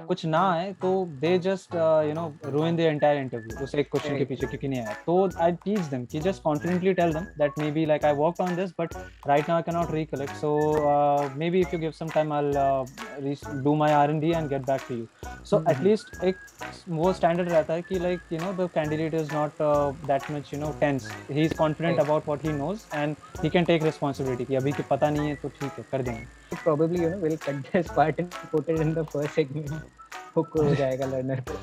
कुछ ना आए तो they just ruin the entire interview उस एक क्वेश्चन के पीछे क्योंकि नहीं आया. तो I teach them कि just confidently tell them that maybe like I worked on this but right now I cannot recollect, so maybe if you give some time I'll do my R&D and get back to you. So at least एक वो standard रहता है कि like the candidate is not that much tense. He is confident about what he knows and he can take responsibility कि अभी कि पता नहीं है तो ठीक है कर देंगे. Probably we'll cut this part and put it in the first segment. Hook हो जाएगा learner को.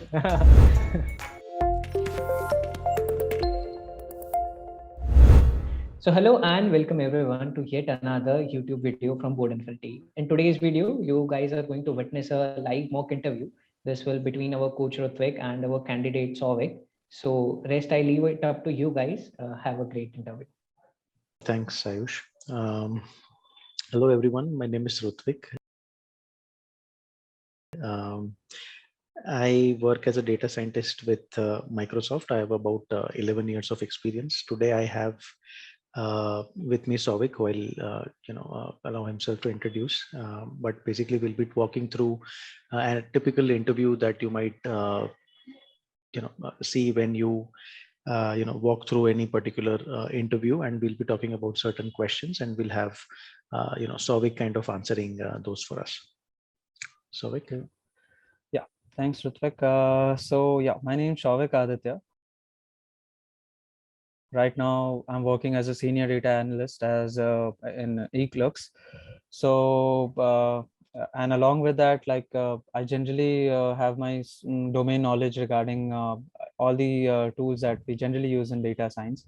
So hello and welcome everyone to yet another YouTube video from Board and Faculty. In today's video, you guys are going to witness a live mock interview. This will between our coach Rutvik and our candidate Souvik. So rest I leave it up to you guys. Have a great interview. Thanks, Ayush. Hello everyone, my name is Rutvik. I work as a data scientist with Microsoft. I have about 11 years of experience. Today I have with me Souvik, who will allow himself to introduce. But basically we'll be walking through a typical interview that you might see when you walk through any particular interview, and we'll be talking about certain questions, and we'll have Souvik kind of answering those for us. Souvik. Yeah, thanks Rutvik. So yeah, my name is Souvik Aditya. Right now I'm working as a senior data analyst in eCLerx. So and along with that, I generally have my domain knowledge regarding all the tools that we generally use in data science.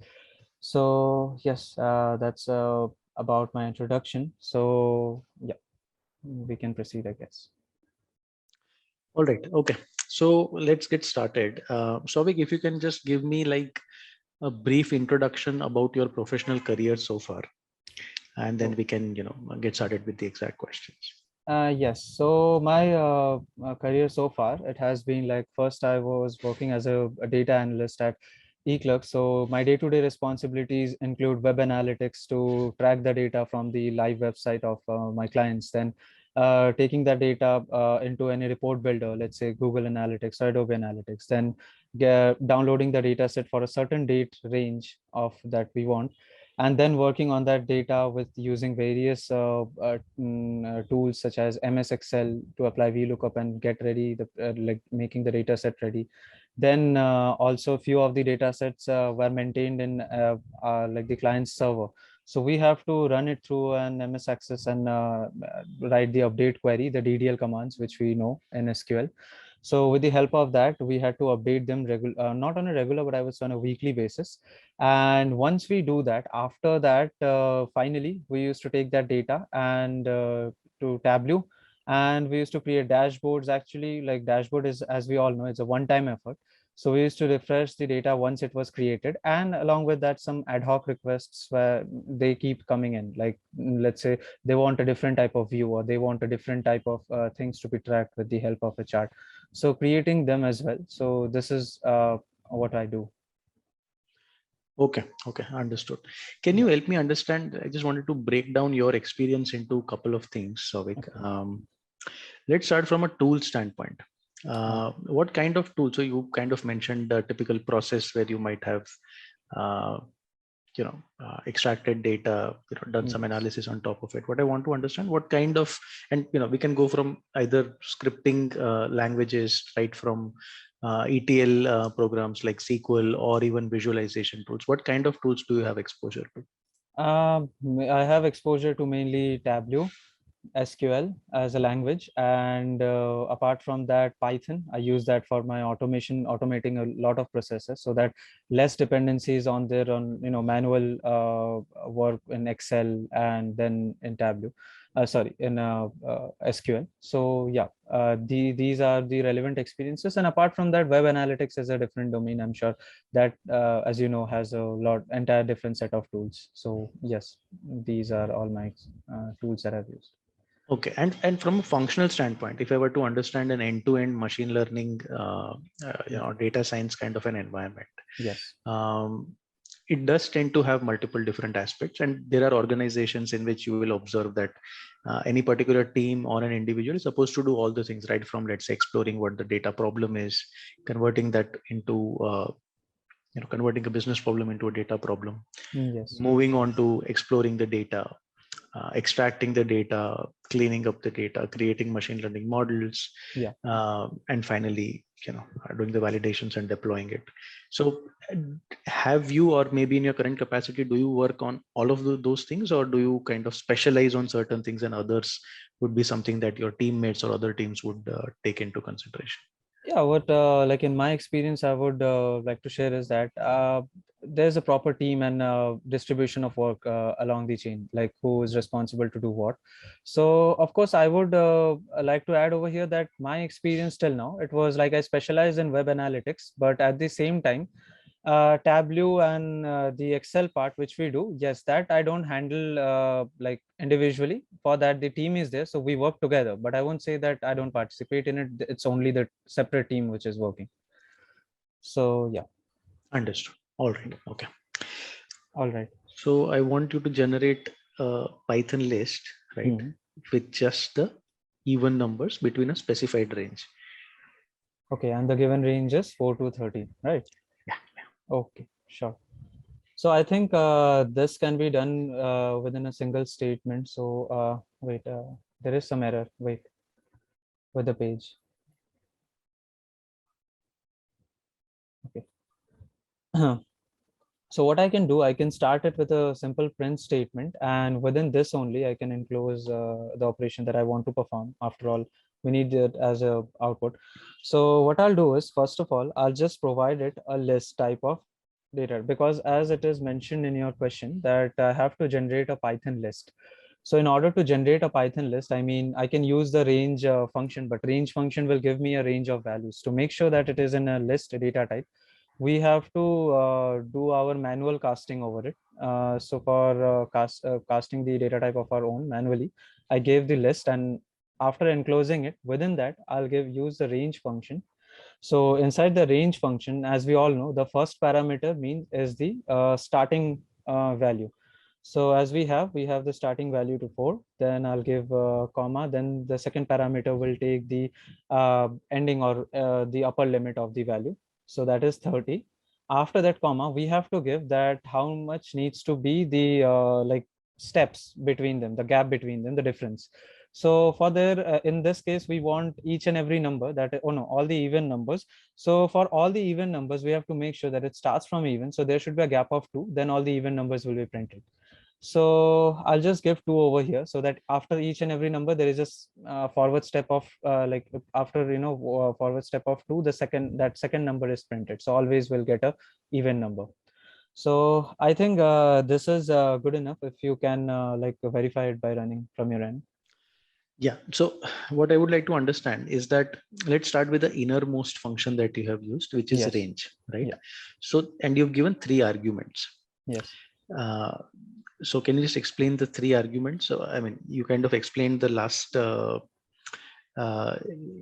So yes, that's about my introduction. So yeah, we can proceed, I guess. All right. Okay. So let's get started. Souvik, if you can just give me like a brief introduction about your professional career so far, and then we can get started with the exact questions. Yes, so my career so far, it has been like, first I was working as a data analyst at eCLerx. So my day-to-day responsibilities include web analytics to track the data from the live website of my clients, then taking that data into any report builder, let's say Google Analytics or Adobe Analytics, then downloading the data set for a certain date range of that we want, and then working on that data with using various tools such as MS Excel to apply VLOOKUP and get ready like making the data set ready. Then also a few of the data sets were maintained in like the client's server. So we have to run it through an MS Access and write the update query, the DDL commands, which we know in SQL. So with the help of that, we had to update them not on a regular, but I was on a weekly basis. And once we do that, after that, finally, we used to take that data and to Tableau, and we used to create dashboards. Actually, like dashboard is, as we all know, it's a one-time effort. So we used to refresh the data once it was created, and along with that, some ad hoc requests where they keep coming in. Like let's say they want a different type of view, or they want a different type of things to be tracked with the help of a chart. So creating them as well. So this is what I do. Okay, understood. Can you help me understand? I just wanted to break down your experience into a couple of things, Souvik. Okay. Let's start from a tool standpoint. What kind of tool? So you kind of mentioned the typical process where you might have extracted data, done some analysis on top of it. What I want to understand, what kind of, and we can go from either scripting languages, right, from ETL programs like SQL, or even visualization tools. What kind of tools do you have exposure to? I have exposure to mainly Tableau, SQL as a language, and apart from that, Python. I use that for my automating a lot of processes, so that less dependencies on manual work in Excel and then in Tableau. In SQL. So yeah, these are the relevant experiences. And apart from that, web analytics is a different domain. I'm sure that, as you know, has a entire different set of tools. So yes, these are all my tools that I've used. Okay, and from a functional standpoint, if I were to understand an end-to-end machine learning, data science kind of an environment, yes, it does tend to have multiple different aspects, and there are organizations in which you will observe that any particular team or an individual is supposed to do all the things, right? From, let's say, exploring what the data problem is, converting that into converting a business problem into a data problem, Yes. moving on to exploring the data, extracting the data, cleaning up the data, creating machine learning models, Yeah. and finally, doing the validations and deploying it. So, have you, or maybe in your current capacity, do you work on all of those things, or do you kind of specialize on certain things and others would be something that your teammates or other teams would take into consideration? Yeah, what like in my experience, I would like to share is that there's a proper team and distribution of work along the chain, like who is responsible to do what. So, of course, I would like to add over here that my experience till now, it was like I specialized in web analytics, but at the same time, Tableau and the Excel part, which we do, yes, that I don't handle like individually. For that, the team is there, so we work together. But I won't say that I don't participate in it. It's only the separate team which is working. So yeah. Understood. All right. Okay. All right. So I want you to generate a Python list, right, with just the even numbers between a specified range. Okay, and the given range is 4 to 30, right? Yeah. Okay, sure. So I think this can be done within a single statement. So wait, there is some error. Wait, with the page. Okay. So what I can do, I can start it with a simple print statement, and within this only I can enclose the operation that I want to perform. After all, we need it as a output. So what I'll do is, first of all, I'll just provide it a list type of data, because as it is mentioned in your question that I have to generate a Python list. So in order to generate a Python list, I mean, I can use the range function, but range function will give me a range of values. To make sure that it is in a list data type, we have to do our manual casting over it. So for casting the data type of our own manually, I gave the list, and after enclosing it, within that, I'll use the range function. So inside the range function, as we all know, the first parameter is the starting value. So as we have the starting value to 4, then I'll give comma, then the second parameter will take the ending or the upper limit of the value. So that is 30. After that comma, we have to give that how much needs to be the like steps between them, the gap between them, the difference. So for in this case, we want each and every number that, oh no, all the even numbers. So for all the even numbers, we have to make sure that it starts from even. So there should be a gap of 2, then all the even numbers will be printed. So I'll just give 2 over here, so that after each and every number, there is a forward step of like after, forward step of 2, that second number is printed. So always we'll get a even number. So I think this is good enough if you can like verify it by running from your end. Yeah. So what I would like to understand is that, let's start with the innermost function that you have used, which is Yes. range, right? Yeah. So, and you've given 3 arguments. Yes. So can you just explain the 3 arguments? So, I mean, you kind of explained the last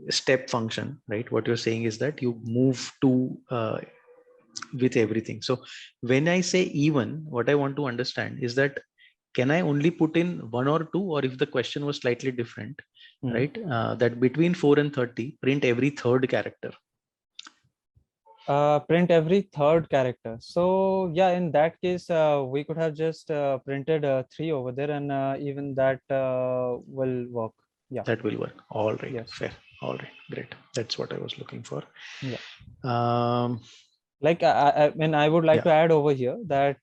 step function, right? What you're saying is that you move to with everything. So when I say even, what I want to understand is that, can I only put in 1 or 2, or if the question was slightly different, right? That between 4 and 30, print every third character. Print every third character. So yeah, in that case, we could have just printed 3 over there, and even that will work. Yeah, that will work. All right. yes. Fair. All right, great. That's what I was looking for. Yeah. Like I mean, I would like to add over here that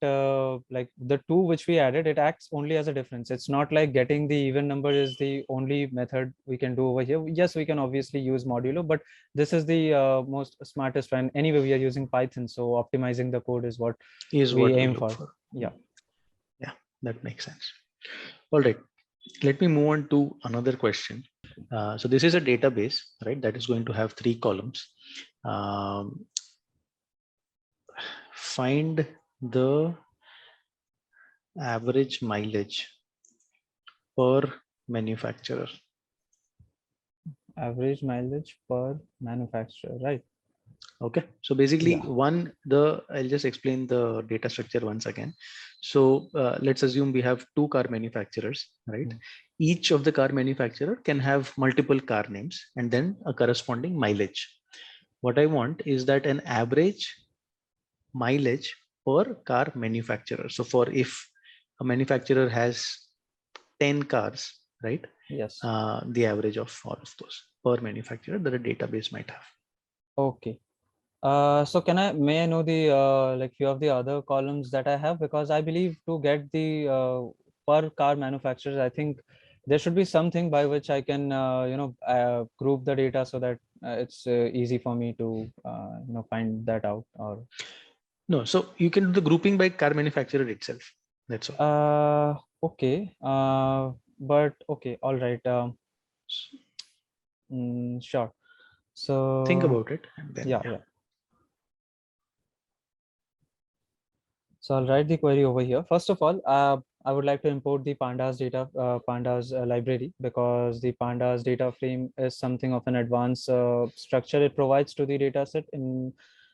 like the 2 which we added, it acts only as a difference. It's not like getting the even number is the only method we can do over here. Yes, we can obviously use modulo, but this is the most smartest one. Anyway, we are using Python, so optimizing the code is what we aim for. Yeah. Yeah, that makes sense. All right, let me move on to another question. So this is a database, right, that is going to have 3 columns. Find the average mileage per manufacturer. Average mileage per manufacturer, right? Okay, so basically Yeah. I'll just explain the data structure once again. So let's assume we have two car manufacturers, right? Mm. Each of the car manufacturer can have multiple car names and then a corresponding mileage. What I want is that an average mileage per car manufacturer. So for if a manufacturer has 10 cars, right? Yes. The average of all of those per manufacturer that a database might have. Okay. So may I know the like few of the other columns that I have, because I believe to get the per car manufacturers, I think there should be something by which I can group the data so that it's easy for me to find that out. Or No, so you can do the grouping by car manufacturer itself. That's all. okay. But okay, all right. Sure. Think So about it and then yeah, yeah. So I'll write the query over here. First of all, I would like to import the pandas library, because the pandas data frame is something of an advanced structure it provides to the data set.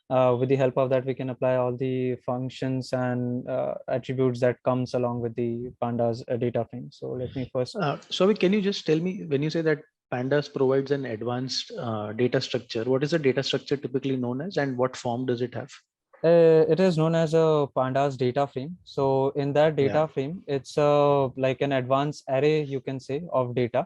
With the help of that, we can apply all the functions and attributes that comes along with the pandas data frame. So let me first. So can you just tell me, when you say that pandas provides an advanced data structure, what is the data structure typically known as and what form does it have? It is known as a pandas data frame. So in that Yeah. data frame, it's like an advanced array, you can say, of data,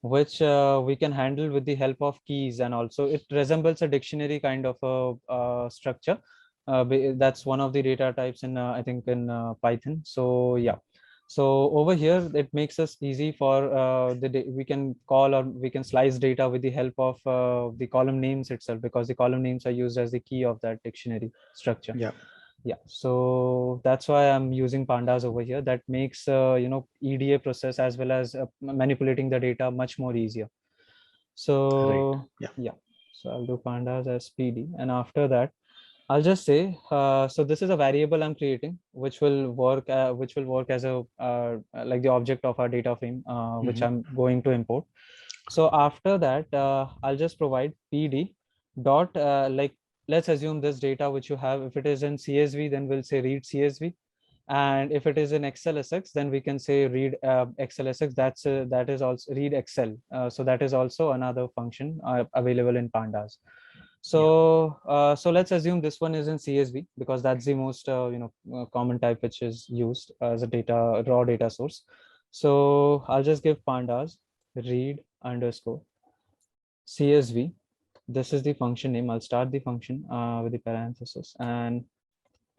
which we can handle with the help of keys. And also it resembles a dictionary kind of a structure. That's one of the data types in, I think, in Python. So yeah. So over here, it makes us easy for we can call, or we can slice data with the help of the column names itself, because the column names are used as the key of that dictionary structure. Yeah. Yeah, so that's why I'm using pandas over here. That makes EDA process as well as manipulating the data much more easier. Right. So Yeah. yeah, so I'll do pandas as PD, and after that I'll just say, so this is a variable I'm creating, which will work as a like the object of our data frame, which I'm going to import. So after that, I'll just provide PD dot like, let's assume this data which you have, if it is in CSV, then we'll say read CSV. And if it is in XLSX, then we can say read XLSX. That is also read Excel. So that is also another function available in pandas. So so let's assume this one is in CSV, because that's the most common type which is used as a data raw data source. So I'll just give pandas read underscore CSV. This is the function name. I'll start the function with the parenthesis, and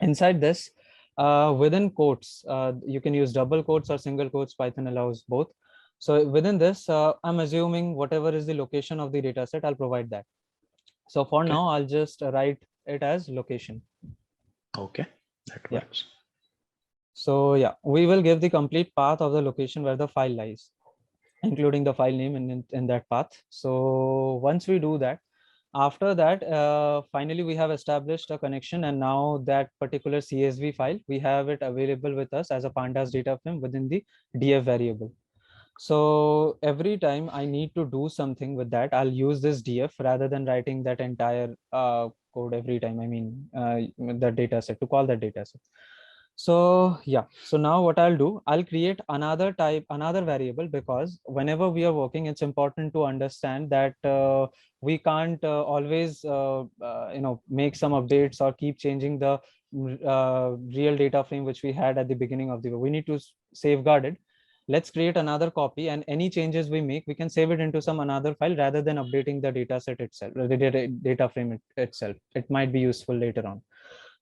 inside this, within quotes, you can use double quotes or single quotes. Python allows both. So within this, I'm assuming whatever is the location of the data set, I'll provide that. So for Okay. now, I'll just write it as location. Okay, that Yeah. works. So yeah, we will give the complete path of the location where the file lies, including the file name in that path. So once we do that, after that, finally, we have established a connection, and now that particular CSV file, we have it available with us as a pandas data frame within the df variable. So every time I need to do something with that, I'll use this df rather than writing that entire code every time. I mean, the data set, to call that data set. So yeah, so now what I'll do, I'll create another variable, because whenever we are working, it's important to understand that we can't always make some updates or keep changing the real data frame which we had at the beginning of the we need to safeguard it. Let's create another copy, and any changes we make, we can save it into some another file rather than updating the data set itself, the data frame itself. It might be useful later on.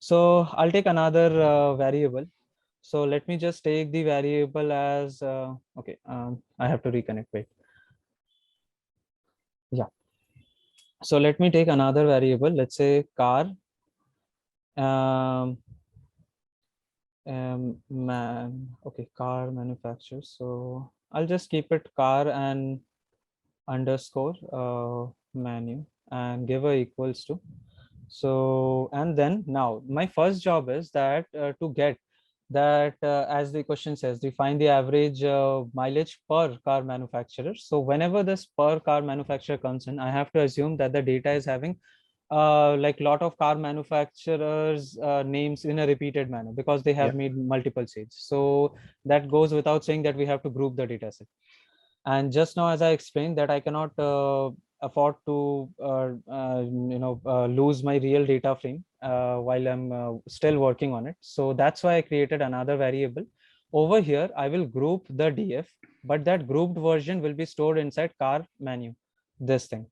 So I'll take another variable. So let me just take the variable as okay. I have to reconnect. Wait. Yeah. So let me take another variable. Let's say car. Um, okay, car manufacturer. So I'll just keep it car and underscore menu and give a equals to. So, and then now my first job is that to get that, as the question says, define the average mileage per car manufacturer. So whenever this per car manufacturer comes in, I have to assume that the data is having like lot of car manufacturers names in a repeated manner because they have made multiple sales. So that goes without saying that we have to group the data set. And just now, as I explained, that I cannot afford to lose my real data frame while I'm still working on it. So that's why I created another variable. Over here I will group the df, but that grouped version will be stored inside car menu, this thing.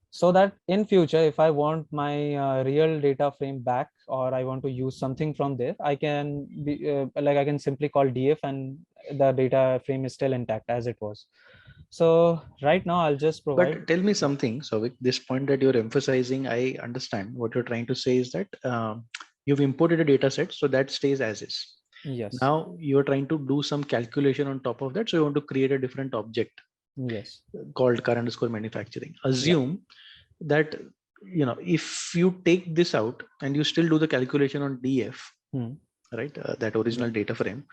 So that in future, if I want my real data frame back, or I want to use something from there, I can be like I can simply call df and the data frame is still intact as it was. So right now I'll just provide. But tell me something, Souvik, this point that you're emphasizing, I understand what you're trying to say is that you've imported a data set, so that stays as is. Yes. Now you're trying to do some calculation on top of that. So you want to create a different object Yes. called car underscore manufacturing. Assume that, you know, if you take this out and you still do the calculation on df, right, that original data frame,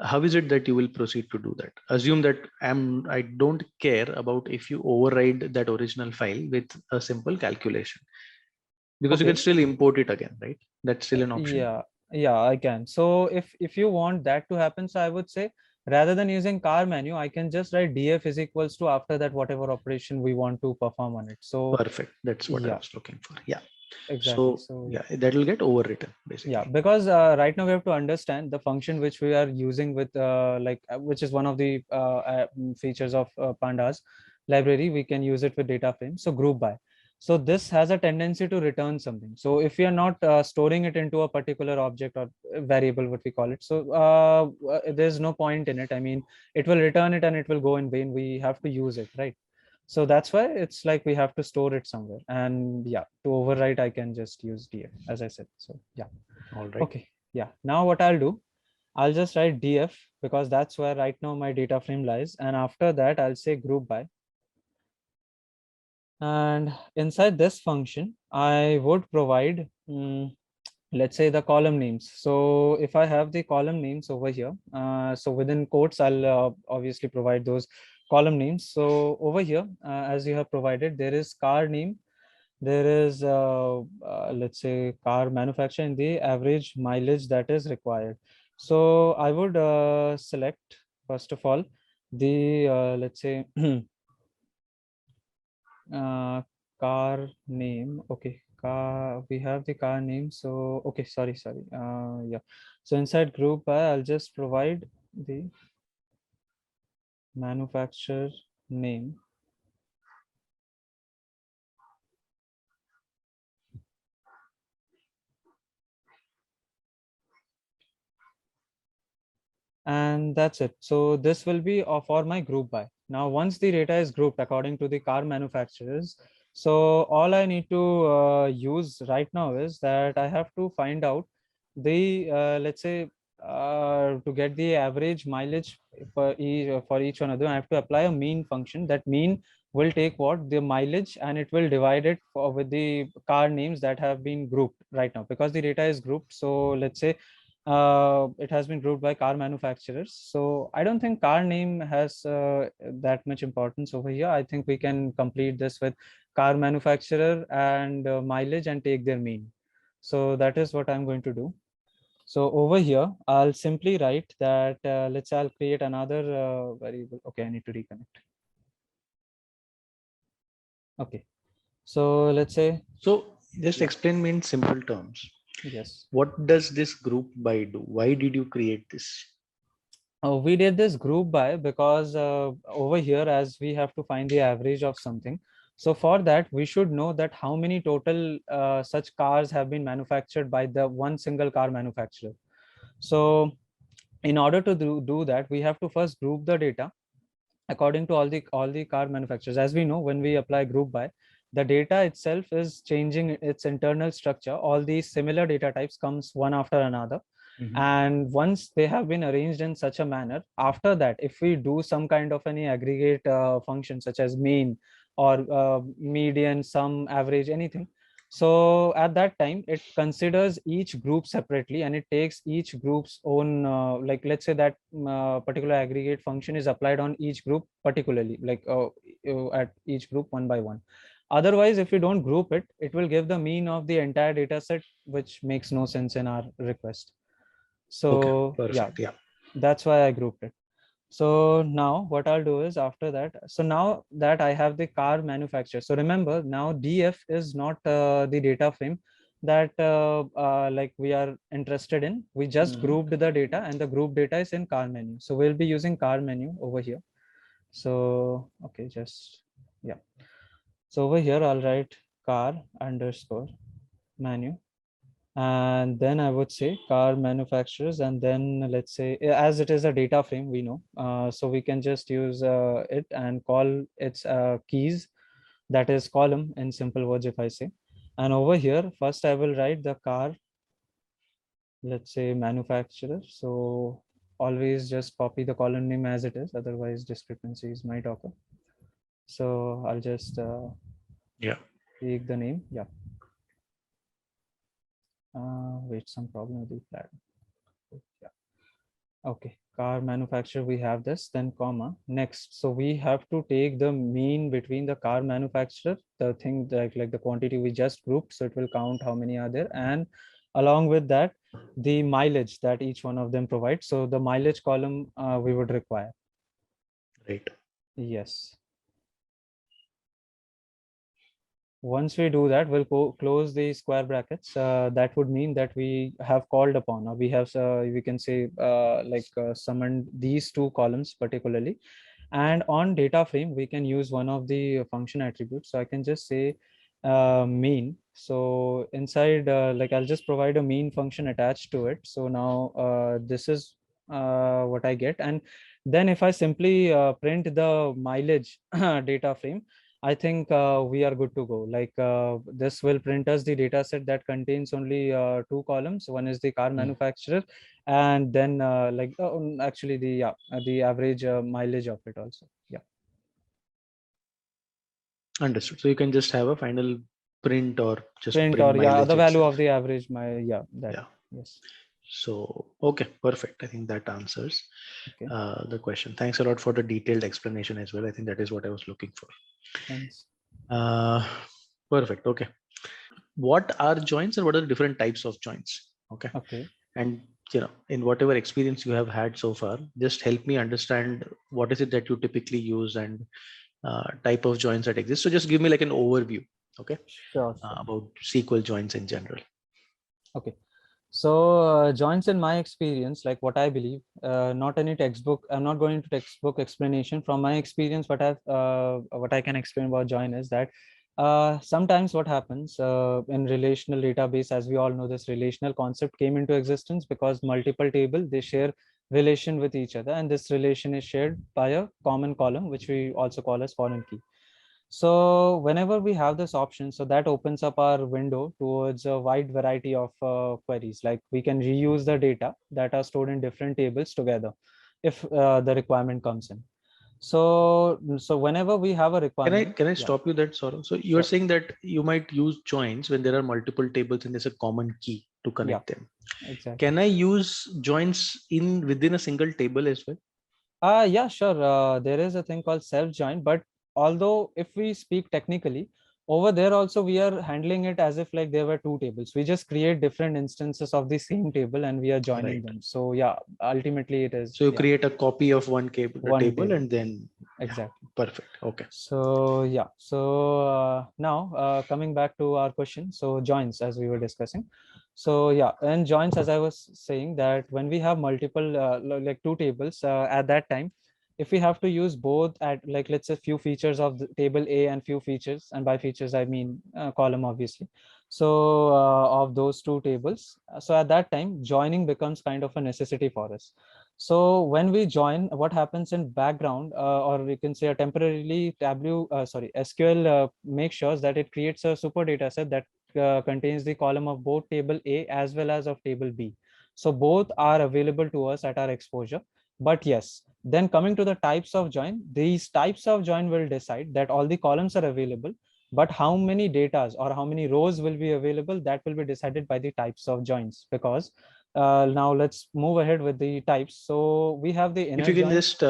how is it that you will proceed to do that? Assume that I don't care about if you override that original file with a simple calculation, because you can still import it again, right? That's still an option. Yeah, I can. So if you want that to happen, so I would say rather than using car menu, I can just write df is equals to after that whatever operation we want to perform on it. So perfect, that's what I was looking for. Exactly. So that will get overwritten basically. Because right now we have to understand the function which we are using with which is one of the features of pandas library. We can use it with data frame. So group by. So this has a tendency to return something. So if we are not storing it into a particular object or variable, what we call it, so there's no point in it. I mean, it will return it and it will go in vain. We have to use it, right? So that's why it's like we have to store it somewhere. And to overwrite, I can just use df, as I said. So all right. Okay. Now what I'll do, I'll just write df because that's where right now my data frame lies. And after that, I'll say group by. And inside this function, I would provide, let's say, the column names. So if I have the column names over here, so within quotes, I'll obviously provide those column names. So over here, as you have provided, there is car name. There is, let's say, car manufacturer and the average mileage that is required. So I would select, first of all, the, let's say, car name. Okay, we have the car name. So okay, sorry. So inside group by, I'll just provide the manufacturer name. And that's it. So this will be for my group by. Now once the data is grouped according to the car manufacturers, so all I need to use right now is that I have to find out the let's say to get the average mileage for each one of them. I have to apply a mean function. That mean will take what the mileage and it will divide it with the car names that have been grouped right now, because the data is grouped. So let's say it has been grouped by car manufacturers. So I don't think car name has that much importance over here. I think we can complete this with car manufacturer and mileage and take their mean. So that is what I'm going to do. So over here, I'll simply write that, let's say I'll create another variable. Okay, I need to reconnect. Okay, so let's say. So just explain me in simple terms. Yes. What does this group by do? Why did you create this? We did this group by because over here, as we have to find the average of something. So for that, we should know that how many total such cars have been manufactured by the one single car manufacturer. So in order to do that, we have to first group the data according to all the car manufacturers. As we know, when we apply group by, the data itself is changing its internal structure. All these similar data types comes one after another. And once they have been arranged in such a manner, after that, if we do some kind of any aggregate function such as mean or median, sum, average, anything, so at that time it considers each group separately and it takes each group's own like let's say that particular aggregate function is applied on each group particularly, like at each group one by one. Otherwise, if we don't group it, it will give the mean of the entire data set, which makes no sense in our request. So yeah, Perfect. Yeah. that's why I grouped it. So now what I'll do is after that, so now that I have the car manufacturer, so remember now DF is not the data frame that like we are interested in. We just grouped the data, and the group data is in car menu. So we'll be using car menu over here. So, okay, just, yeah. So over here, I'll write car underscore menu. And then I would say car manufacturers, and then let's say, as it is a data frame, we know, so we can just use it and call its keys, that is column in simple words if I say. And over here, first I will write the car, let's say manufacturer. So always just copy the column name as it is, otherwise discrepancies might occur. So I'll just Yeah. take the name. Yeah. Wait, some problem with the flag. Yeah. Okay, car manufacturer, we have this, then comma. Next, so we have to take the mean between the car manufacturer, the thing like the quantity we just grouped, so it will count how many are there, and along with that, the mileage that each one of them provides. So the mileage column we would require. Right. Yes. Once we do that, we'll close the square brackets. That would mean that we have called upon, or we have, we can say, summoned these two columns particularly. And on data frame, we can use one of the function attributes. So I can just say mean. So inside, I'll just provide a mean function attached to it. So now this is what I get. And then if I simply print the mileage data frame, I think we are good to go. Like this will print us the data set that contains only two columns. One is the car manufacturer, and then actually the average mileage of it also. Yeah. Understood. So you can just have a final print or just Print print or mileage the value itself. of the average that. Yeah. Yes. So, okay, perfect. I think that answers Okay. the question. Thanks a lot for the detailed explanation as well. I think that is what I was looking for. Thanks. Perfect. Okay. What are joins and what are the different types of joins? Okay. Okay. And in whatever experience you have had so far, just help me understand what is it that you typically use and type of joins that exist. So just give me like an overview, okay, Sure. about SQL joins in general. Okay. So joins in my experience, like what I believe, not any textbook. I'm not going to textbook explanation. From my experience, what I can explain about join is that sometimes what happens in relational database, as we all know, this relational concept came into existence because multiple table, they share relation with each other, and this relation is shared by a common column, which we also call as foreign key. So whenever we have this option, so that opens up our window towards a wide variety of queries. Like we can reuse the data that are stored in different tables together if the requirement comes in. So whenever we have a requirement. Can I stop you that, Saurabh? So you're Sure. saying that you might use joins when there are multiple tables and there's a common key to connect them. Exactly. Can I use joins within a single table as well? Yeah, sure. There is a thing called self join, but although if we speak technically, over there also we are handling it as if like there were two tables. We just create different instances of the same table and we are joining Right. them. So yeah, ultimately it is So you create a copy of one one table table. and then Exactly. perfect. Okay. So yeah, so now coming back to our question, so joins as we were discussing. So yeah, and joins, as I was saying, that when we have multiple like two tables at that time, if we have to use both at like let's say few features of the table A and few features, and by features I mean column obviously. So of those two tables, so at that time joining becomes kind of a necessity for us. So when we join, what happens in background, or we can say a temporarily SQL makes sure that it creates a super data set that contains the column of both table A as well as of table B. So both are available to us at our exposure. But yes, then coming to the types of join, these types of join will decide that all the columns are available, but how many datas or how many rows will be available, that will be decided by the types of joins. Because now let's move ahead with the types. So we have the If inner you can join. just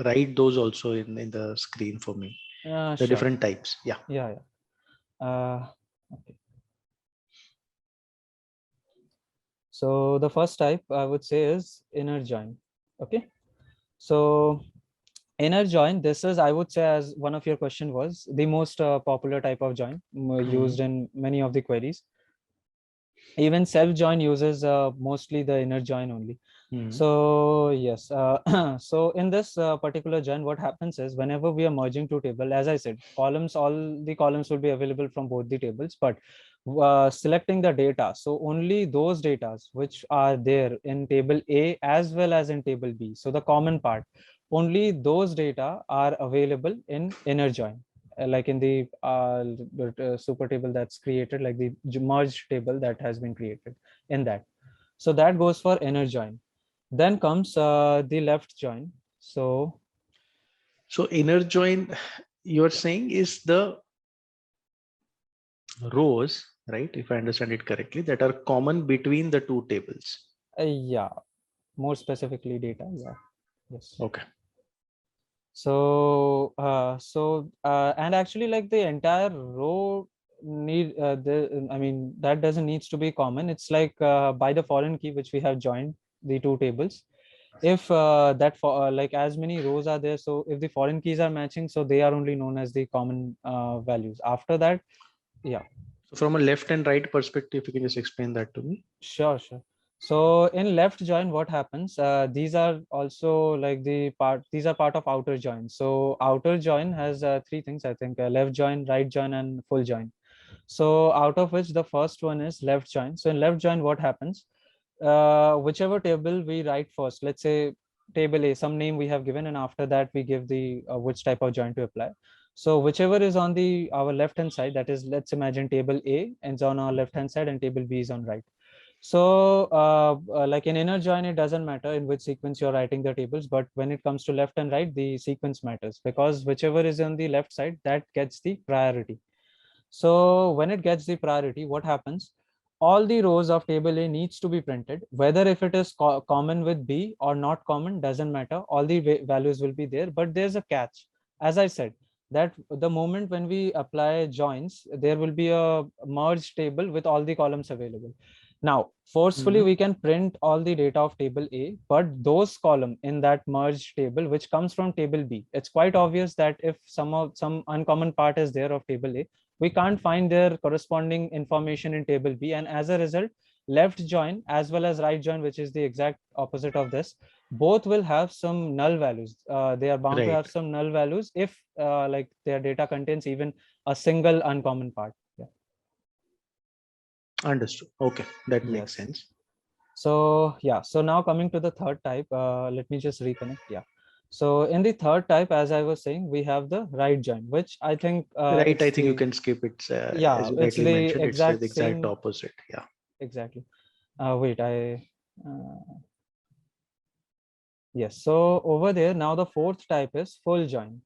write those also in the screen for me. the Sure. different types. Yeah. Yeah. Okay. So the first type I would say is inner join. Okay. So inner join, this is, I would say, as one of your question was, the most popular type of join used in many of the queries. Even self join uses mostly the inner join only. So yes, so in this particular join, what happens is whenever we are merging two table, as I said, columns, all the columns will be available from both the tables, but selecting the data, so only those data which are there in table A as well as in table B, so the common part, only those data are available in inner join, like in the super table that's created, like the merged table that has been created in that. So that goes for inner join. Then comes the left join. So inner join, you're saying, is the rows, right? If I understand it correctly, that are common between the two tables. yeah, more specifically data. Yeah. Yes. Okay. So and actually, like the entire row need I mean, that doesn't needs to be common. It's like by the foreign key which we have joined the two tables, if that for like as many rows are there, so if the foreign keys are matching, so they are only known as the common values. After that, yeah. So from a left and right perspective, you can just explain that to me. Sure. So in left join, what happens? These are also like the part. These are part of outer join. So outer join has three things, I think: left join, right join, and full join. So out of which the first one is left join. So in left join, what happens? Whichever table we write first, let's say table A, some name we have given, and after that we give the which type of join to apply. So whichever is on the our left hand side, that is, let's imagine table A is on our left hand side and table B is on right. So like in inner join, it doesn't matter in which sequence you're writing the tables, but when it comes to left and right, the sequence matters, because whichever is on the left side, that gets the priority. So when it gets the priority, what happens? All the rows of table A needs to be printed, whether if it is common with B or not common, doesn't matter. All the values will be there, but there's a catch. As I said, that the moment when we apply joins, there will be a merged table with all the columns available. Now, forcefully, we can print all the data of table A, but those column in that merged table, which comes from table B, it's quite obvious that if some uncommon part is there of table A, we can't find their corresponding information in table B. And as a result, left join as well as right join, which is the exact opposite of this, both will have some null values. They are bound to Right. have some null values if like their data contains even a single uncommon part. Yeah. Understood. Okay, that makes Yes. sense. So yeah, so now coming to the third type, let me just reconnect. Yeah. So in the third type, as I was saying, we have the right join, which I think Right, it's I think you the, can skip it. As yeah, you it's rightly the mentioned, it's the exact exact same. opposite. Yeah. Exactly. Wait, yes. So over there, now the fourth type is full join.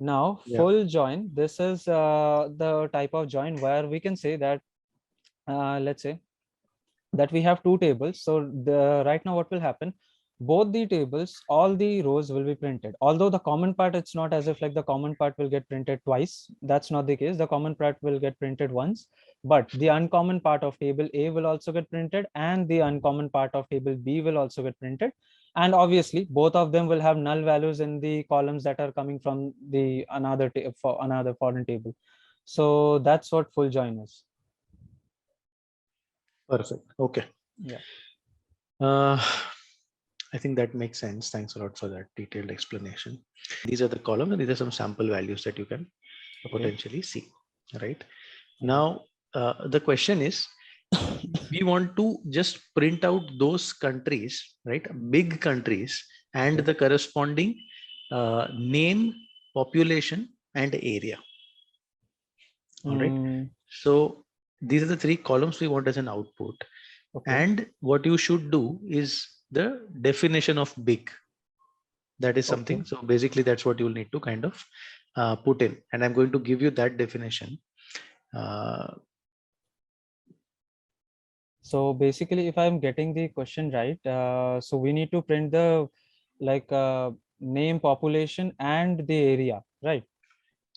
Now, Yeah. full join, this is the type of join where we can say that, let's say that we have two tables. So right now what will happen? Both the tables, all the rows will be printed. Although the common part, it's not as if like the common part will get printed twice. That's not the case. The common part will get printed once, but the uncommon part of table A will also get printed, and the uncommon part of table B will also get printed. And obviously, both of them will have null values in the columns that are coming from the for another foreign table. So that's what full join is. Perfect. Okay. Yeah. I think that makes sense. Thanks a lot for that detailed explanation. These are the columns, and these are some sample values that you can potentially see. Right now, the question is, we want to just print out those countries, right? Big countries and the corresponding name, population, and area. All right. So these are the three columns we want as an output. And what you should do is the definition of big. That is something. So basically, that's what you'll need to kind of put in. And I'm going to give you that definition. So basically, if I'm getting the question right, so we need to print the like name, population, and the area, right?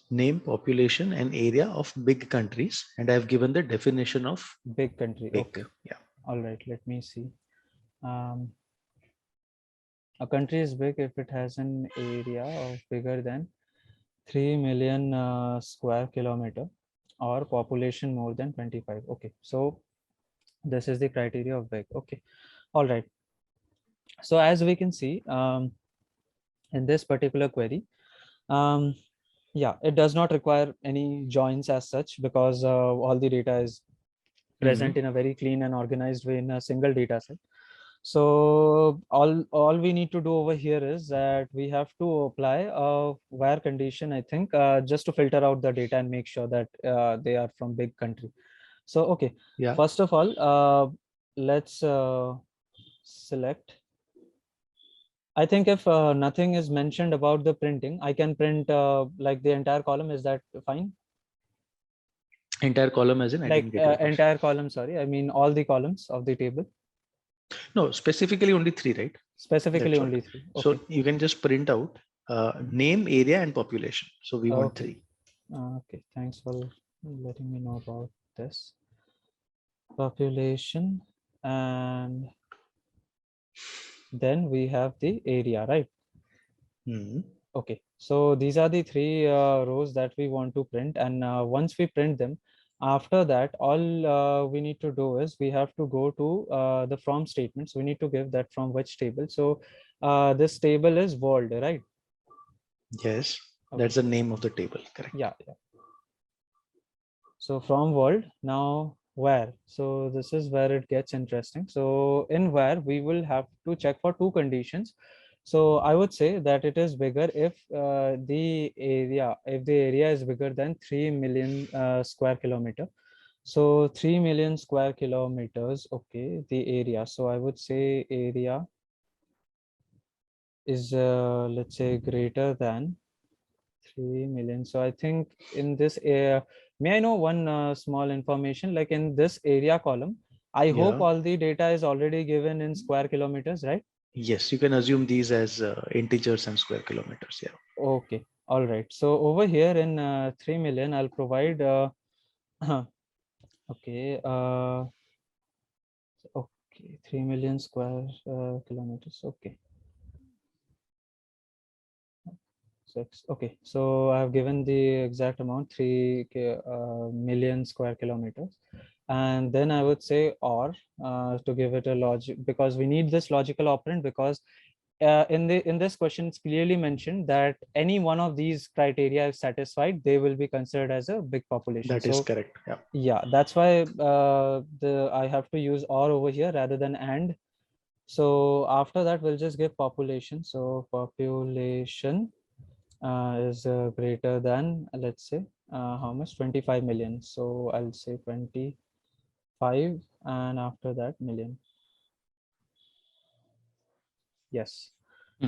Name, population, and area of big countries, and I've given the definition of Big country. big. Okay. Yeah. All right. Let me see. Um, a country is big if it has an area of bigger than 3 million square kilometer or population more than 25. Okay. So this is the criteria of big. Okay. All right. So as we can see in this particular query, um, yeah, it does not require any joins as such because all the data is present in a very clean and organized way in a single data set. So all we need to do over here is that we have to apply a where condition, I think, just to filter out the data and make sure that they are from big country. So okay, Yeah. first of all, let's select. I think if nothing is mentioned about the printing, I can print like the entire column. Is that fine? Entire column as in, I Like didn't get your question. entire column, sorry. I mean all the columns of the table. No, specifically only 3, right? Specifically That's all. only 3. Okay. So you can just print out name, area, and population. So we want Okay. 3. Okay. Thanks for letting me know about this. Population, and then we have the area, right? Okay. So these are the 3 rows that we want to print, and once we print them, after that, all we need to do is we have to go to the from statements. We need to give that from which table. So this table is world, right? Yes, Okay. that's the name of the table. Correct. Yeah. So from world, now where. So this is where it gets interesting. So in where we will have to check for 2 conditions. So I would say that it is bigger if the area is bigger than 3 million square kilometer. So 3 million square kilometers. Okay, the area. So I would say area is let's say greater than 3 million. So I think in this area, may I know one small information, like in this area column, I hope Yeah. all the data is already given in square kilometers, right? Yes, you can assume these as integers and square kilometers. Yeah. Okay. All right. So over here in 3 million, I'll provide, okay. Okay. 3 million square kilometers. Okay. 6. Okay. So I have given the exact amount, 3 million square kilometers. And then I would say or to give it a logic, because we need this logical operand, because in this question it's clearly mentioned that any one of these criteria is satisfied, they will be considered as a big population. That is correct. Yeah. Yeah, that's why I have to use or over here rather than and. So after that we'll just give population. So population is greater than, let's say, how much, 25 million. So I'll say 25, and after that million. Yes.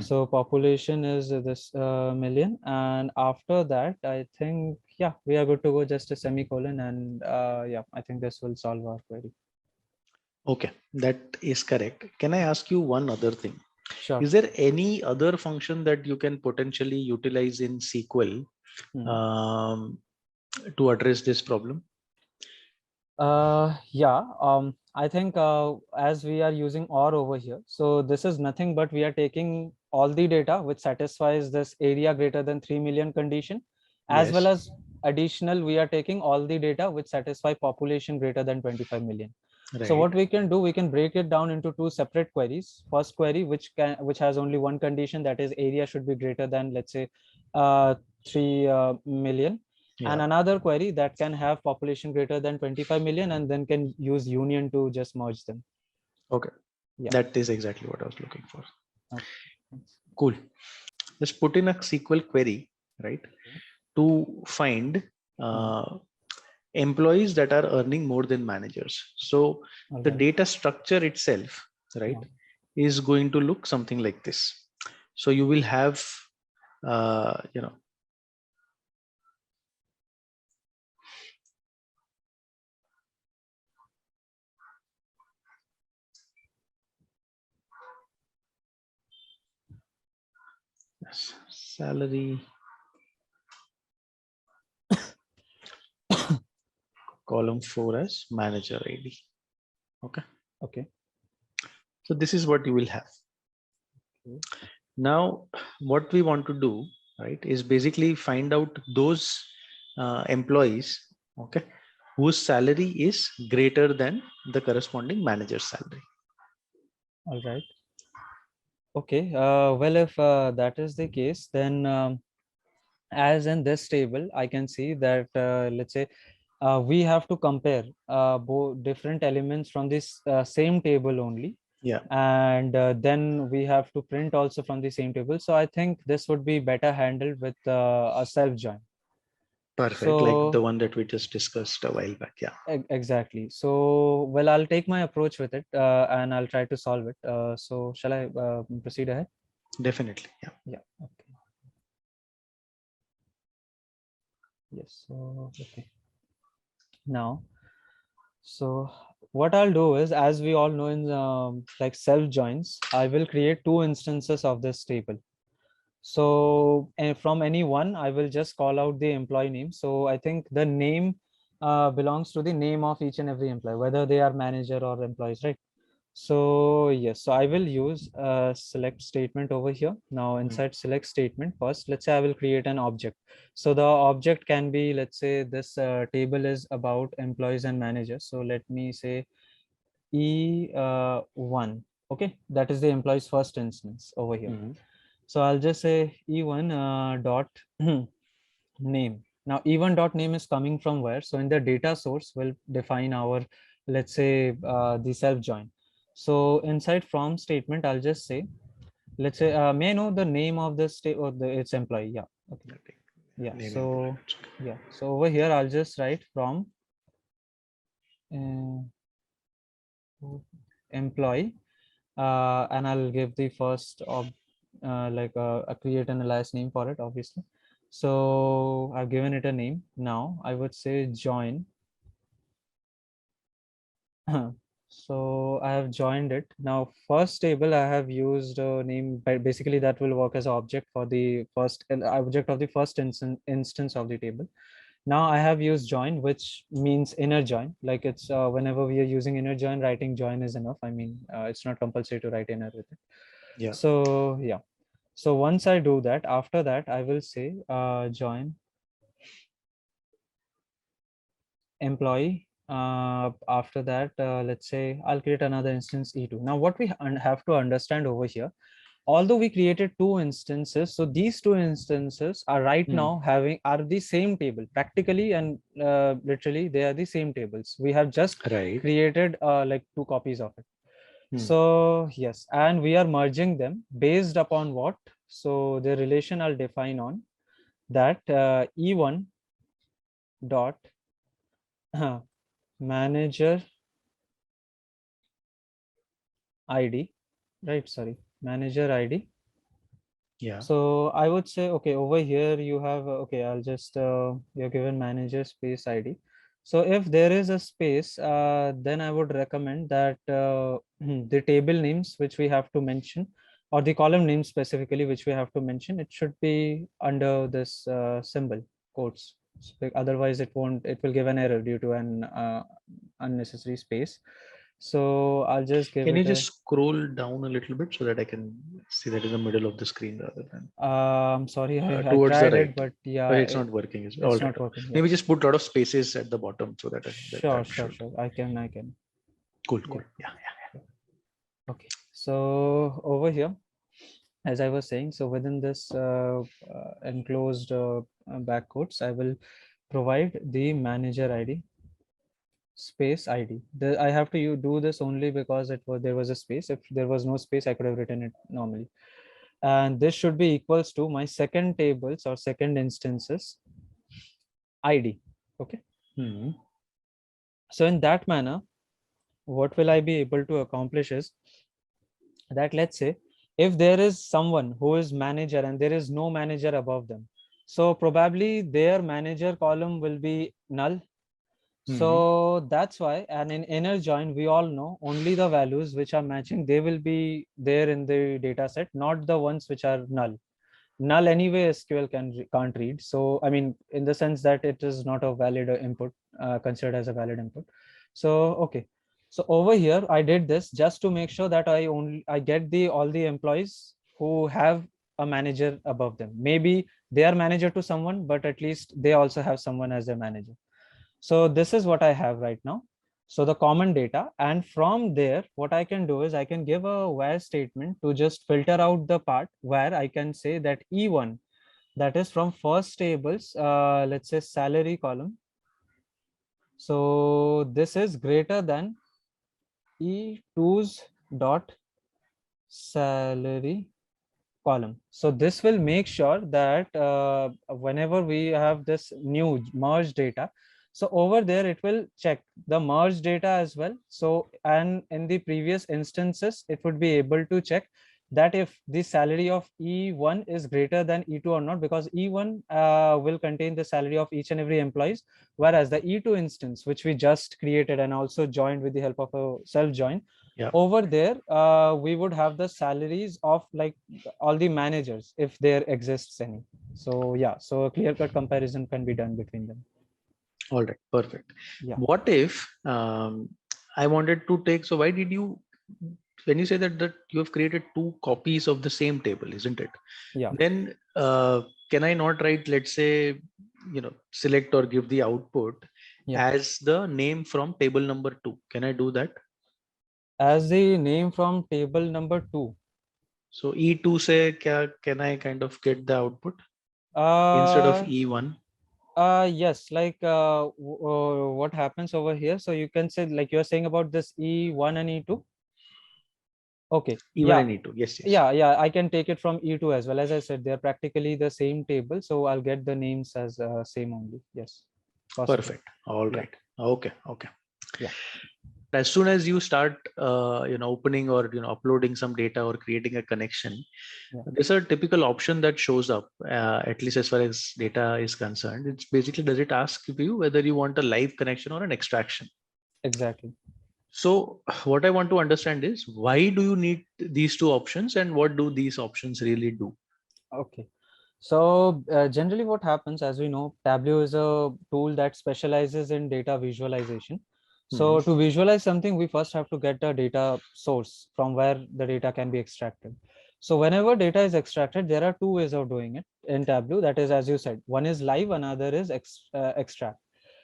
So population is this million, and after that I think, yeah, we are good to go. Just a semicolon, and yeah, I think this will solve our query. Okay, that is correct. Can I ask you one other thing? Sure. Is there any other function that you can potentially utilize in SQL to address this problem? Yeah, I think as we are using or over here, so this is nothing but we are taking all the data which satisfies this area greater than 3 million condition, as well as additional, we are taking all the data which satisfy population greater than 25 million. Right. So what we can do, we can break it down into 2 separate queries. First query, which has only one condition, that is area should be greater than, let's say, 3 million. Yeah. And another query that can have population greater than 25 million, and then can use union to just merge them. Okay. Yeah. That is exactly what I was looking for. Okay. Cool. Let's put in a SQL query, right, to find employees that are earning more than managers. So the data structure itself, right, is going to look something like this. So you will have, salary, column 4 as manager ID. Okay. Okay. So this is what you will have. Okay. Now, what we want to do, right, is basically find out those employees, okay, whose salary is greater than the corresponding manager's salary. All right. Okay. Well, if that is the case, then as in this table, I can see that let's say we have to compare both different elements from this same table only. Yeah. And then we have to print also from the same table. So I think this would be better handled with a self join. Perfect. Like the So one that we just discussed a while back. Yeah. exactly. So, well, I'll take my approach with it and I'll try to solve it. So shall I proceed ahead? Definitely. Yeah. Yeah. Okay. Yes. So, okay. Now, so what I'll do is, as we all know in like self joins, I will create two instances of this table. So from any one, I will just call out the employee name. So I think the name belongs to the name of each and every employee, whether they are manager or employees, right? So yes, so I will use a select statement over here. Now inside select statement, first, let's say I will create an object. So the object can be, let's say this table is about employees and managers. So let me say E1. Okay, that is the employee's first instance over here. So I'll just say E1 dot name. Now E1 dot name is coming from where? So in the data source, we'll define our, let's say the self join. So inside from statement, I'll just say, let's say, may I know the name of the state or its employee? Yeah. Okay. Yeah. So yeah. So over here, I'll just write from employee, and I'll give the first of like create an alias name for it, obviously. So I've given it a name. Now I would say join. So I have joined it. Now first table I have used a name, but basically that will work as an object for the first object of the first instance of the table. Now I have used join, which means inner join. Like it's whenever we are using inner join, writing join is enough. I mean, it's not compulsory to write inner with it. Yeah. So yeah. So once I do that, after that, I will say join employee. After that, let's say I'll create another instance E2. Now what we have to understand over here, although we created two instances, so these two instances are right now are the same table practically, and literally they are the same tables. We have just created like two copies of it. So yes, and we are merging them based upon what? So the relation I'll define on that E1 dot manager ID, right? Sorry, manager ID. Yeah. So I would say, okay, over here you have, okay, I'll just, you're given manager space ID. So if there is a space, then I would recommend that the table names which we have to mention, or the column names specifically which we have to mention, it should be under this symbol quotes. Otherwise it won't, it will give an error due to an unnecessary space. So I'll just give Can it you just scroll down a little bit so that I can see that in the middle of the screen rather than I'm sorry, I towards the tried right. it, but yeah, But it's not working. It's all it's right. not working. Maybe Yes. just put a lot of spaces at the bottom so that Sure. should. I can. Cool. Yeah. Yeah. Okay. So over here, as I was saying, so within this enclosed back quotes, I will provide the manager ID space ID. I have to do this only because there was a space. If there was no space, I could have written it normally. And this should be equals to my second tables or second instances ID. Okay. So in that manner, what will I be able to accomplish is that, let's say, if there is someone who is manager and there is no manager above them, so probably their manager column will be null. So that's why, and in inner join, we all know only the values which are matching, they will be there in the data set, not the ones which are null. null anyway SQL can't read. So I mean, in the sense that it is not a valid input, considered as a valid input. So okay, so over here I did this just to make sure that I get all the employees who have a manager above them. Maybe they are manager to someone, but at least they also have someone as their manager. So this is what I have right now. So the common data, and from there, what I can do is I can give a where statement to just filter out the part where I can say that E1, that is from first tables, let's say salary column. So this is greater than E2's dot salary column. So this will make sure that whenever we have this new merge data, so over there it will check the merge data as well. So, and in the previous instances it would be able to check that if the salary of E1 is greater than E2 or not, because E1 will contain the salary of each and every employees, whereas the E2 instance, which we just created and also joined with the help of a self join, over there we would have the salaries of like all the managers if there exists any. So yeah, so a clear cut comparison can be done between them. All right, perfect. Yeah. What if I wanted to take, so why did you, when you say that you have created two copies of the same table, isn't it? Yeah. Then can I not write, let's say, select or give the output as the name from table number 2? Can I do that? As the name from table number 2. So E2 say, can I kind of get the output instead of E1? Yes, like what happens over here? So you can say, like you're saying about this E1 and E2. Okay. E1 and E2. Yes. Yeah, I can take it from E2 as well. As I said, they're practically the same table, so I'll get the names as same only. Yes. Possible. Perfect. All right. Okay. Yeah. As soon as you start opening or uploading some data or creating a connection, there's a typical option that shows up, at least as far as data is concerned. It's basically, does it ask you whether you want a live connection or an extraction? Exactly. So what I want to understand is, why do you need these two options, and what do these options really do? Okay. So generally what happens, as we know, Tableau is a tool that specializes in data visualization. So to visualize something, we first have to get a data source from where the data can be extracted. So whenever data is extracted, there are two ways of doing it in Tableau. That is, as you said, one is live, another is extract.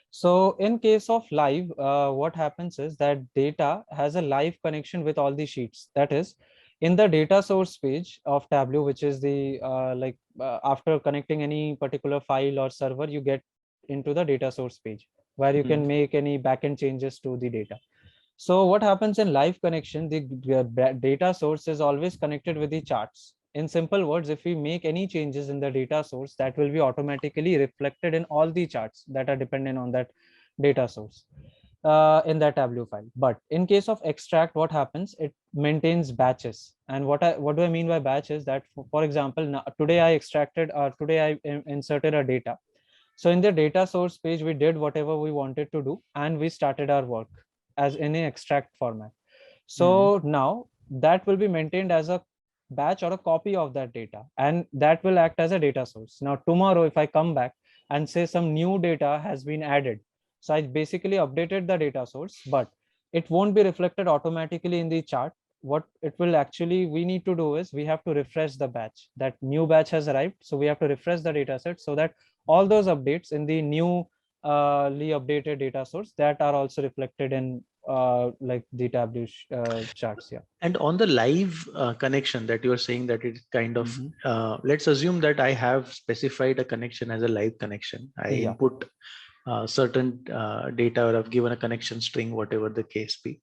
So in case of live, what happens is that data has a live connection with all the sheets. That is, in the data source page of Tableau, which is the after connecting any particular file or server, you get into the data source page where you can make any backend changes to the data. So what happens in live connection, the data source is always connected with the charts. In simple words, if we make any changes in the data source, that will be automatically reflected in all the charts that are dependent on that data source in that Tableau file. But in case of extract, what happens? It maintains batches. And what do I mean by batch is that, for example, now, today I extracted or today I inserted a data. So in the data source page, we did whatever we wanted to do, and we started our work as in an extract format. So now that will be maintained as a batch or a copy of that data, and that will act as a data source. Now tomorrow, if I come back and say some new data has been added, so I basically updated the data source, but it won't be reflected automatically in the chart. What it will actually, we need to do is we have to refresh the batch. That new batch has arrived, so we have to refresh the data set so that all those updates in the new updated data source that are also reflected in like the Tableau charts. Yeah. And on the live connection that you are saying, that it kind of, let's assume that I have specified a connection as a live connection. I input certain data, or I've given a connection string, whatever the case be.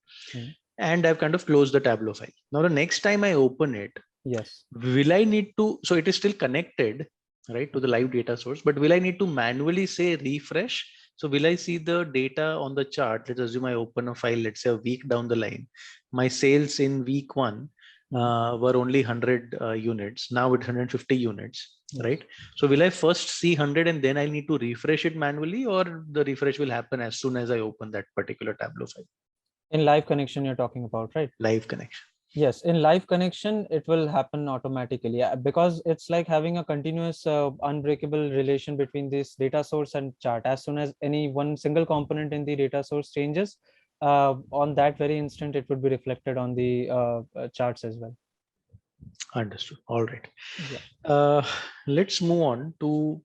And I've kind of closed the Tableau file. Now, the next time I open it, will I need to, so it is still connected, right, to the live data source, but will I need to manually say refresh? So will I see the data on the chart? Let's assume I open a file, let's say a week down the line. My sales in week 1 were only 100 units. Now it's 150 units, right? So will I first see 100 and then I need to refresh it manually, or the refresh will happen as soon as I open that particular Tableau file? In live connection you're talking about, right? Live connection. Yes, in live connection, it will happen automatically, because it's like having a continuous unbreakable relation between this data source and chart. As soon as any one single component in the data source changes, on that very instant, it would be reflected on the charts as well. Understood. All right. Yeah. Let's move on to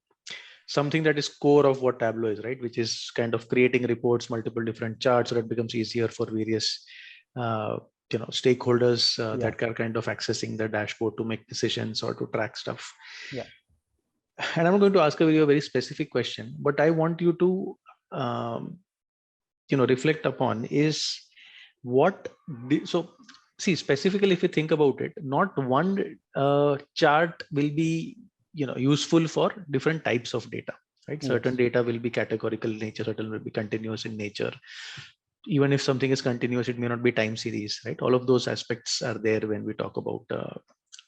something that is core of what Tableau is, right? Which is kind of creating reports, multiple different charts, so that becomes easier for various uh, stakeholders Yeah. that are kind of accessing the dashboard to make decisions or to track stuff. Yeah. And I'm going to ask you a very specific question, but I want you to um, reflect upon is what so see, specifically if you think about it, not one chart will be useful for different types of data, right? Certain Yes. data will be categorical in nature, certain will be continuous in nature. Even if something is continuous, it may not be time series, right? All of those aspects are there when we talk about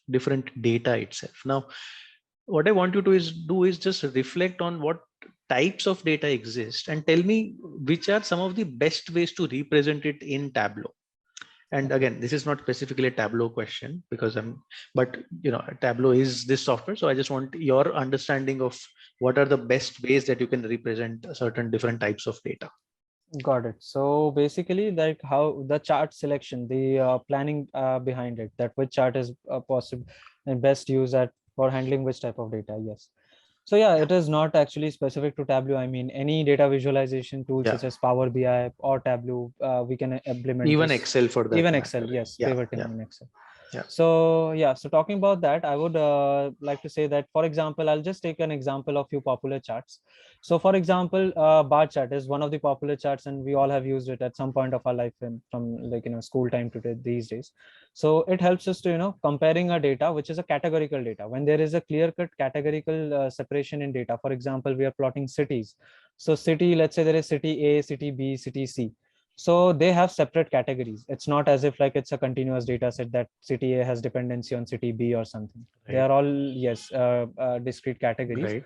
different data itself. Now what I want you to do is just reflect on what types of data exist and tell me which are some of the best ways to represent it in Tableau. And Okay. again, this is not specifically a Tableau question because but Tableau is this software. So I just want your understanding of what are the best ways that you can represent certain different types of data. Got it. So basically, like how the chart selection, the planning behind it, that which chart is possible and best used at for handling which type of data. Yes. So yeah, Yeah. it is not actually specific to Tableau. I mean, any data visualization tool Yeah. such as Power BI or Tableau, we can implement Even this. Excel for that Even matter. Excel, yes, Yeah. pivoting Yeah. in Excel. Yeah. So yeah, so talking about that, I would like to say that, for example, I'll just take an example of few popular charts. So for example, bar chart is one of the popular charts, and we all have used it at some point of our life from like school time to these days. So it helps us to comparing a data which is a categorical data. When there is a clear cut categorical separation in data, for example, we are plotting cities. So city, let's say there is city A, city B, city C. So they have separate categories. It's not as if like it's a continuous data set that city A has dependency on city B or something. They Right. are all, yes, discrete categories. Right.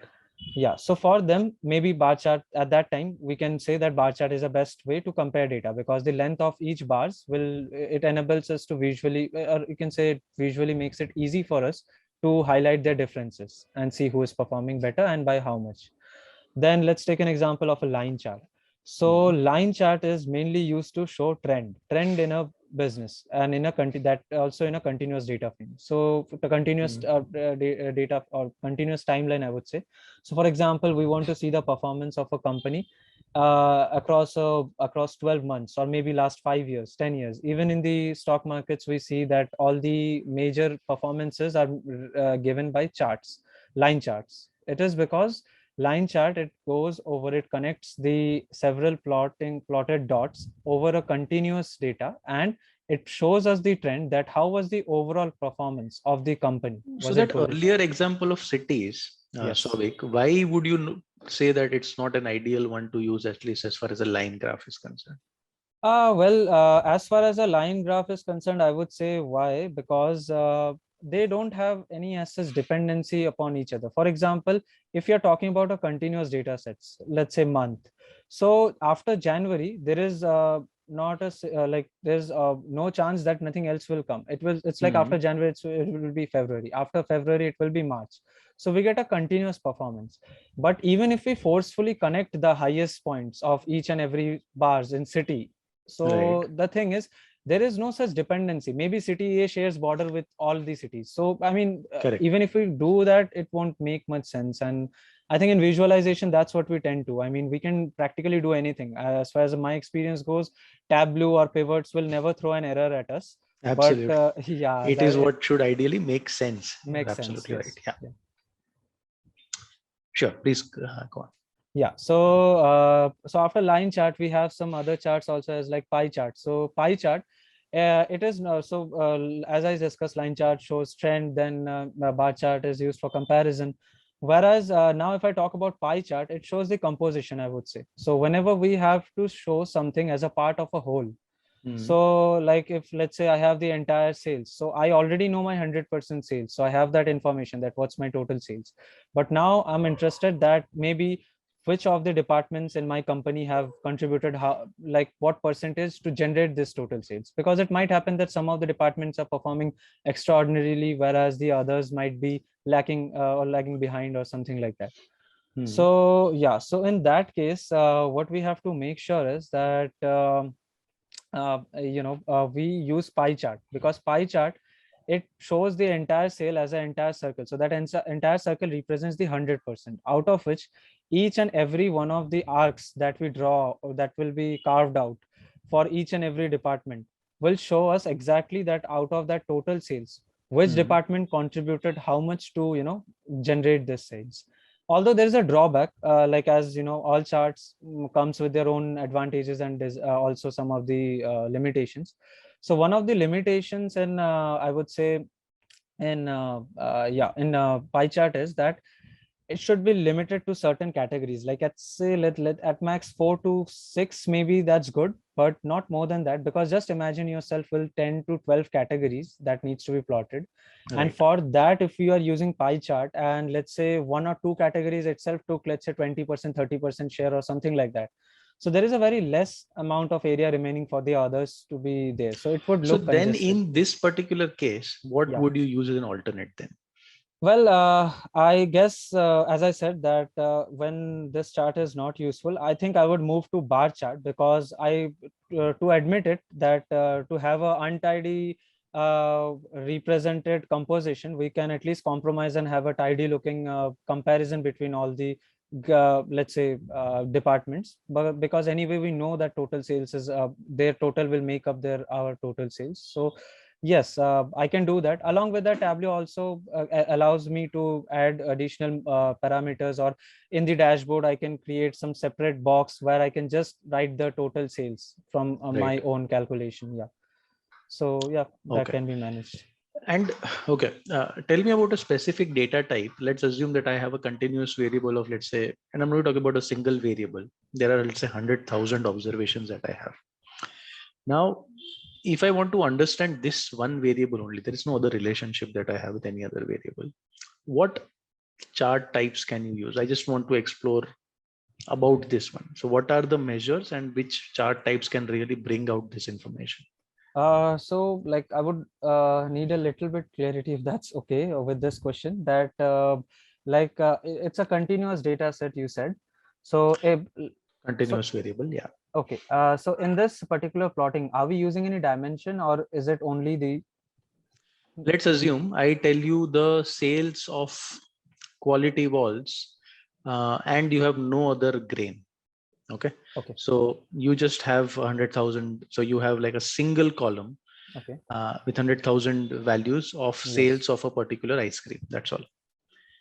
Yeah, so for them, maybe bar chart at that time, we can say that bar chart is the best way to compare data, because the length of each bars will, it enables us to visually, or you can say it visually makes it easy for us to highlight their differences and see who is performing better and by how much. Then let's take an example of a line chart. So line chart is mainly used to show trend in a business and in a country, that also in a continuous data frame. So the continuous data or continuous timeline, I would say. So for example, we want to see the performance of a company across 12 months, or maybe last 5 years, 10 years. Even in the stock markets, we see that all the major performances are given by charts, line charts. It is because line chart, it goes over, it connects the several plotted dots over a continuous data, and it shows us the trend, that how was the overall performance of the company. So Was it that good? earlier example of cities, Yes. Souvik, why would you say that it's not an ideal one to use, at least as far as a line graph is concerned? Well, as far as a line graph is concerned, I would say why, because they don't have any as such dependency upon each other. For example, if you're talking about a continuous data sets, let's say month. So after January, there is not a like there's no chance that nothing else will come. It's like after January, it will be February. After February, it will be March. So we get a continuous performance. But even if we forcefully connect the highest points of each and every bars in city, Right. so the thing is, there is no such dependency. Maybe city A shares border with all the cities. So I mean, Correct. even if we do that, it won't make much sense. And I think in visualization, that's what we tend to. I mean, we can practically do anything. As far as my experience goes, Tableau or pivots will never throw an error at us. But Absolutely. yeah, It that is it what should ideally make sense. You're makes sense. absolutely right. Yes. Yeah. Yeah. Sure. Please go on. Yeah, so so after line chart, we have some other charts also, as like pie chart. So pie chart, it is as I discussed, line chart shows trend, then bar chart is used for comparison. Whereas now if I talk about pie chart, it shows the composition, I would say. So whenever we have to show something as a part of a whole, so like if let's say I have the entire sales, so I already know my 100% sales, so I have that information, that what's my total sales. But now I'm interested that maybe which of the departments in my company have contributed how, like what percentage to generate this total sales, because it might happen that some of the departments are performing extraordinarily, whereas the others might be lacking or lagging behind or something like that. So yeah, so in that case, what we have to make sure is that we use pie chart, because pie chart, it shows the entire sale as an entire circle. So that entire circle represents the 100%, out of which each and every one of the arcs that we draw or that will be carved out for each and every department will show us exactly that out of that total sales, which department contributed how much to generate this sales. Although there is a drawback, like, as you know, all charts comes with their own advantages, and there's also some of the limitations. So one of the limitations in I would say in pie chart is that it should be limited to certain categories. Like, at say, let at max 4 to 6, maybe that's good, but not more than that, because just imagine yourself with 10 to 12 categories that needs to be plotted. Right. And for that, if you are using pie chart, and let's say 1 or 2 categories itself took, let's say, 20%, 30% share or something like that, so there is a very less amount of area remaining for the others to be there, so it would So look then congested. in this particular case, what Yeah. would you use as an alternate then? Well, I guess, as I said, that when this chart is not useful, I think I would move to bar chart, because to admit it, that to have a untidy represented composition, we can at least compromise and have a tidy looking comparison between all the, let's say, departments. But because anyway, we know that total sales is their total will make up our total sales. So yes, I can do that. Along with that, Tableau also allows me to add additional parameters, or in the dashboard, I can create some separate box where I can just write the total sales from my Right. own calculation. Yeah. So yeah, that Okay. can be managed. And okay, tell me about a specific data type. Let's assume that I have a continuous variable of, let's say, and I'm not talking about a single variable. There are, let's say, 100,000 observations that I have. Now, if I want to understand this one variable only, there is no other relationship that I have with any other variable. What chart types can you use? I just want to explore about this one. So what are the measures and which chart types can really bring out this information? So like, I would need a little bit clarity, if that's okay with this question, that it's a continuous data set, you said. So Continuous variable, yeah. okay. So in this particular plotting, are we using any dimension, or is it only the? Let's assume I tell you the sales of quality walls and you have no other grain. Okay. Okay. So you just have 100,000. So you have like a single column Okay. with 100,000 values of sales of a particular ice cream. That's all.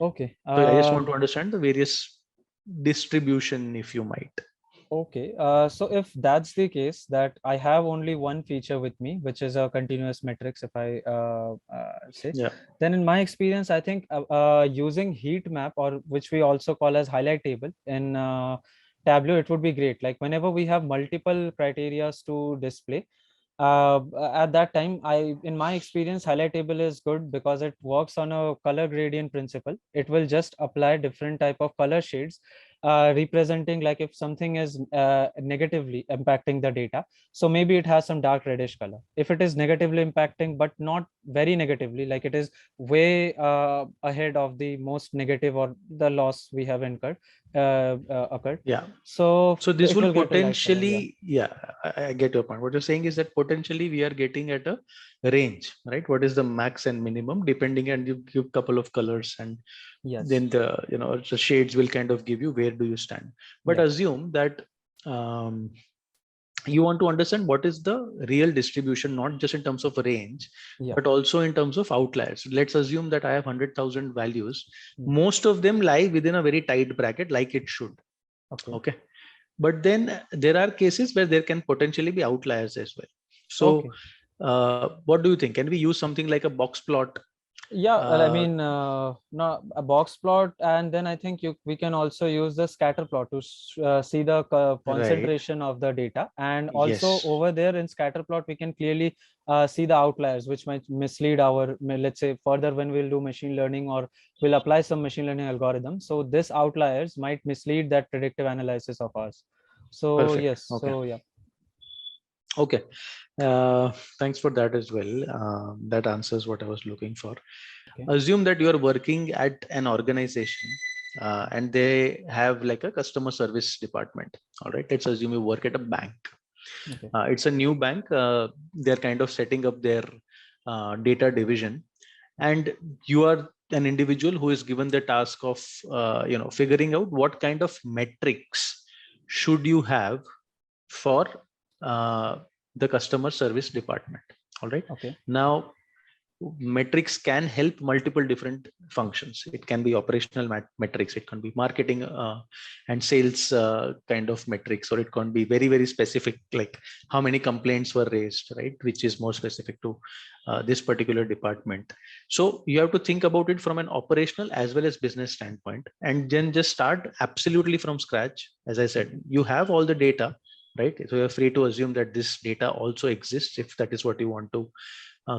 Okay. So I just want to understand the various distribution, if you might. Okay. So if that's the case, that I have only one feature with me, which is a continuous matrix, if I say, Yeah. then in my experience, I think using heat map, or which we also call as highlight table in Tableau, it would be great. Like, whenever we have multiple criterias to display, at that time, in my experience, highlight table is good because it works on a color gradient principle. It will just apply different type of color shades, representing, like, if something is negatively impacting the data, so maybe it has some dark reddish color. If it is negatively impacting, but not very negatively, like it is way ahead of the most negative or the loss we have incurred occurred, Yeah. so this it will will get a light color. potentially, I get your point. What you're saying is that potentially we are getting at a range, right? What is the max and minimum, depending, and you give couple of colors, and Yes. then the shades will kind of give you where do you stand. But assume that you want to understand what is the real distribution, not just in terms of range, but also in terms of outliers. Let's assume that I have 100,000 values. Most of them lie within a very tight bracket, like it should. Okay. But then there are cases where there can potentially be outliers as well. So what do you think? Can we use something like a box plot Yeah, well, I Uh, mean, no, a box plot, and then I think we can also use the scatter plot to see the right. concentration of the data, and also Yes, over there in scatter plot we can clearly see the outliers which might mislead our, let's say further when we'll do machine learning or we'll apply some machine learning algorithm. So this outliers might mislead that predictive analysis of ours. So perfect. yes, Okay. so yeah, Okay. Uh, Thanks for that as well. That answers what I was looking for. okay, Assume that you are working at an organization and they have like a customer service department. All right. Let's assume you work at a bank. okay, It's a new bank. They're kind of setting up their data division, and you are an individual who is given the task of figuring out what kind of metrics should you have for uh, the customer service department. All right. okay, Now, metrics can help multiple different functions. It can be operational metrics, it can be marketing and sales kind of metrics, or it can be very very specific, like how many complaints were raised, right, which is more specific to this particular department. So you have to think about it from an operational as well as business standpoint, and then just start absolutely from scratch. As I said, okay. you have all the data, right? So you're free to assume that this data also exists if that is what you want to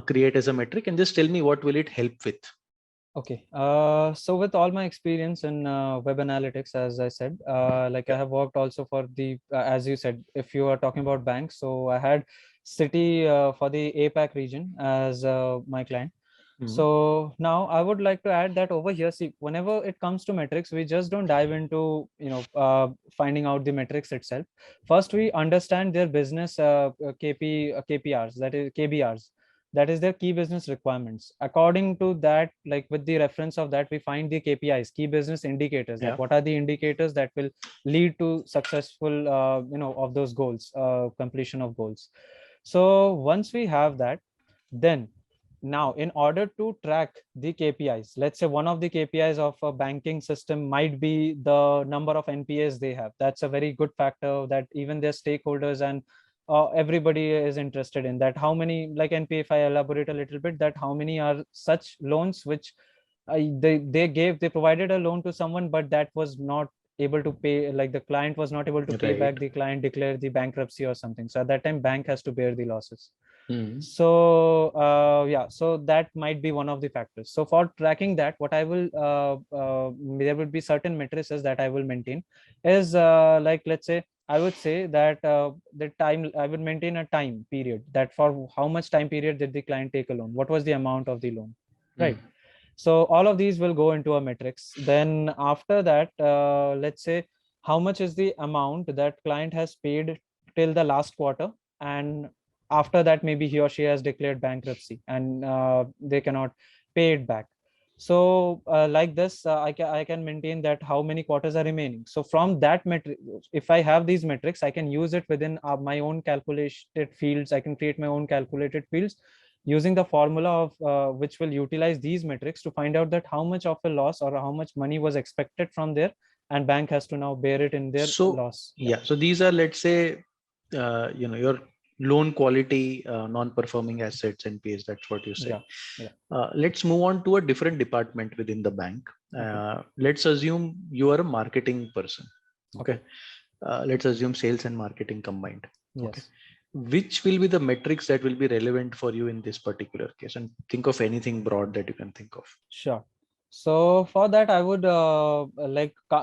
create as a metric, and just tell me what will it help with. Okay. So with all my experience in web analytics, as I said, like I Yeah. have worked also for the, as you said, if you are talking about banks, so I had City for the APAC region as my client. Mhm. So now I would like to add that over here, see, whenever it comes to metrics, we just don't dive into, finding out the metrics itself. First, we understand their business KPRs, that is KBRs, that is their key business requirements. According to that, like with the reference of that, we find the KPIs, key business indicators, that Yeah. what are the indicators that will lead to successful, of those goals, completion of goals. So once we have that, then now in order to track the KPIs, let's say one of the KPIs of a banking system might be the number of NPAs they have. That's a very good factor that even their stakeholders and everybody is interested in, that how many, like NPA, if I elaborate a little bit, that how many are such loans which they provided a loan to someone, but that was not able to pay, like the client was not able to pay Right. back, the client declared the bankruptcy or something, so at that time bank has to bear the losses. Mhm. So yeah, so that might be one of the factors. So for tracking that, what I will there will be certain matrices that I will maintain is like, let's say I would say that the time, I would maintain a time period, that for how much time period did the client take a loan, what was the amount of the loan, right? Mhm. So all of these will go into a matrix. Then after that, let's say how much is the amount that client has paid till the last quarter, and after that maybe he or she has declared bankruptcy and they cannot pay it back. So like this, I can maintain that how many quarters are remaining. So from that metric, if I have these metrics, I can use it within my own calculated fields. I can create my own calculated fields using the formula of which will utilize these metrics to find out that how much of a loss or how much money was expected from there, and bank has to now bear it in their So loss. Yeah, yeah, so these are, let's say, your loan quality, non-performing assets, NPAs. That's what you said. yeah, yeah. Let's move on to a different department within the bank. Okay, Let's assume you are a marketing person. Okay. okay, Let's assume sales and marketing combined. Okay. yes. Which will be the metrics that will be relevant for you in this particular case? And think of anything broad that you can think of. Sure. So for that, I would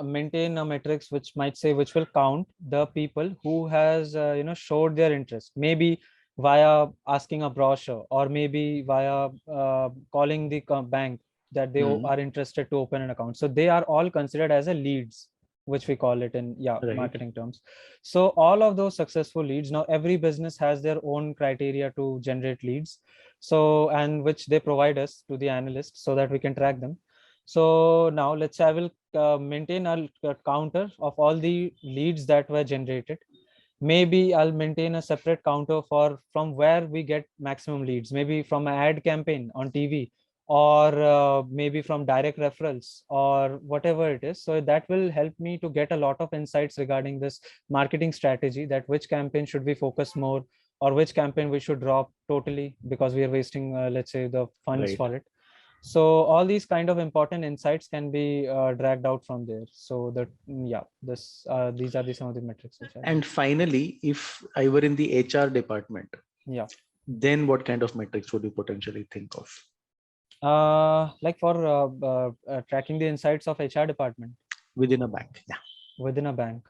maintain a matrix which might say, which will count the people who has showed their interest, maybe via asking a brochure, or maybe via calling the bank that they Hmm. are interested to open an account. So they are all considered as a leads, which we call it in, yeah, Right. marketing terms. So all of those successful leads, now every business has their own criteria to generate leads, so, and which they provide us to the analyst so that we can track them. So now let's say I will maintain a counter of all the leads that were generated. Maybe I'll maintain a separate counter for from where we get maximum leads, maybe from an ad campaign on TV, or maybe from direct referrals, or whatever it is. So that will help me to get a lot of insights regarding this marketing strategy, that which campaign should we focus more, or which campaign we should drop totally because we are wasting, let's say, the funds Right. for it. So all these kind of important insights can be dragged out from there. So that these are some of the metrics which And finally, if I were in the HR department, yeah. then what kind of metrics would you potentially think of? Like for tracking the insights of HR department Within a bank? Yeah. within a bank.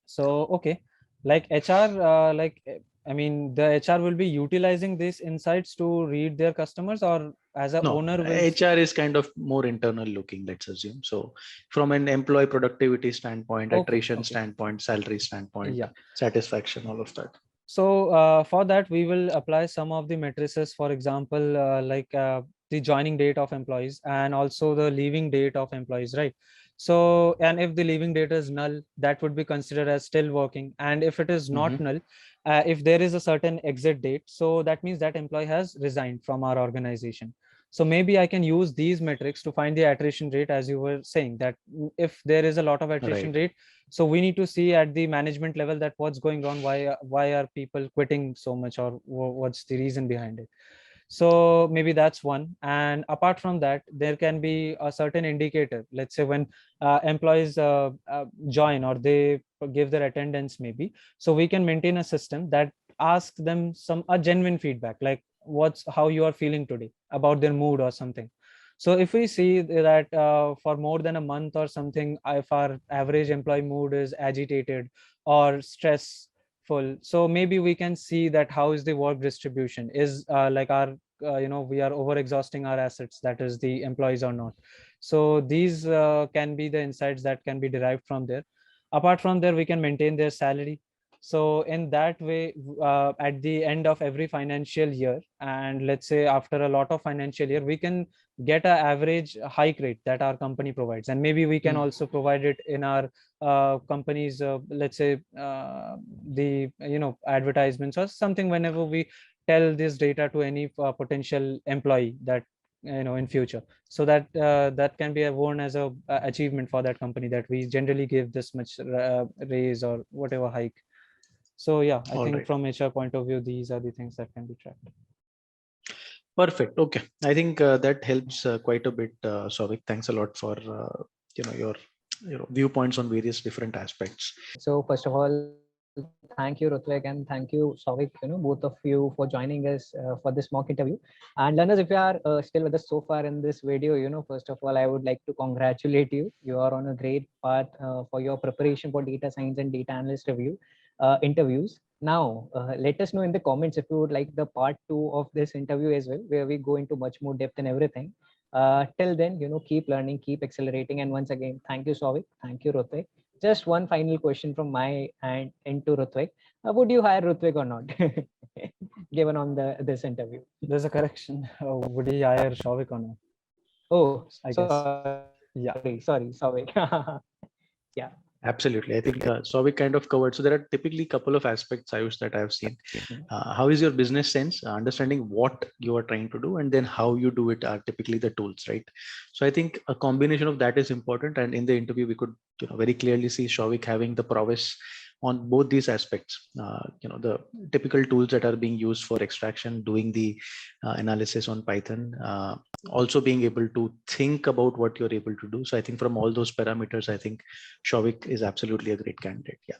So okay, like HR, I mean, the HR will be utilizing these insights to read their customers, or as a No, owner will. HR is kind of more internal looking, let's assume. So from an employee productivity standpoint, attrition standpoint, salary standpoint, Yeah. satisfaction, all of that. So for that, we will apply some of the matrices, for example, the joining date of employees and also the leaving date of employees, right? So, and if the leaving date is null, that would be considered as still working. And if it is not null, if there is a certain exit date, so that means that employee has resigned from our organization. So maybe I can use these metrics to find the attrition rate, as you were saying, that if there is a lot of attrition rate, so we need to see at the management level that what's going on, why are people quitting so much, or what's the reason behind it. So maybe that's one. And apart from that, there can be a certain indicator. Let's say when employees join or they give their attendance, maybe. So we can maintain a system that asks them a genuine feedback, like how you are feeling today, about their mood or something. So if we see that for more than a month or something, if our average employee mood is agitated or stressful, so maybe we can see that how is the work distribution, is like our we are over exhausting our assets, that is the employees or not. So these can be the insights that can be derived from there. Apart from there, we can maintain their salary. So in that way, at the end of every financial year, and let's say after a lot of financial year, we can get an average hike rate that our company provides, and maybe we can also provide it in our companies, let's say the advertisements or something, whenever we tell this data to any potential employee, that in future, so that that can be worn as a achievement for that company, that we generally give this much raise or whatever hike. So yeah, I think from HR point of view, these are the things that can be tracked. Perfect. Okay, I think that helps quite a bit, Souvik. Thanks a lot for your viewpoints on various different aspects. So first of all, thank you, Rutvik, and thank you, Souvik, both of you for joining us for this mock interview. And learners, if you are still with us so far in this video, first of all, I would like to congratulate you. You are on a great path for your preparation for data science and data analyst interviews. Now, let us know in the comments if you would like the part 2 of this interview as well, where we go into much more depth and everything. Till then, keep learning, keep accelerating. And once again, thank you, Souvik. Thank you, Rutvik. Just one final question from my end into Rutvik. Would you hire Rutvik or not? Given on this interview. There's a correction. Would he hire Souvik or not? Oh, I sorry, guess. sorry, Souvik. Yeah. Absolutely. I think Souvik kind of covered. So there are typically a couple of aspects, Ayush, that I've seen. How is your business sense, understanding what you are trying to do, and then how you do it are typically the tools, right? So I think a combination of that is important. And in the interview, we could very clearly see Souvik having the prowess on both these aspects. The typical tools that are being used for extraction, doing the analysis on Python, also being able to think about what you're able to do. So I think from all those parameters, I think Souvik is absolutely a great candidate. Yeah.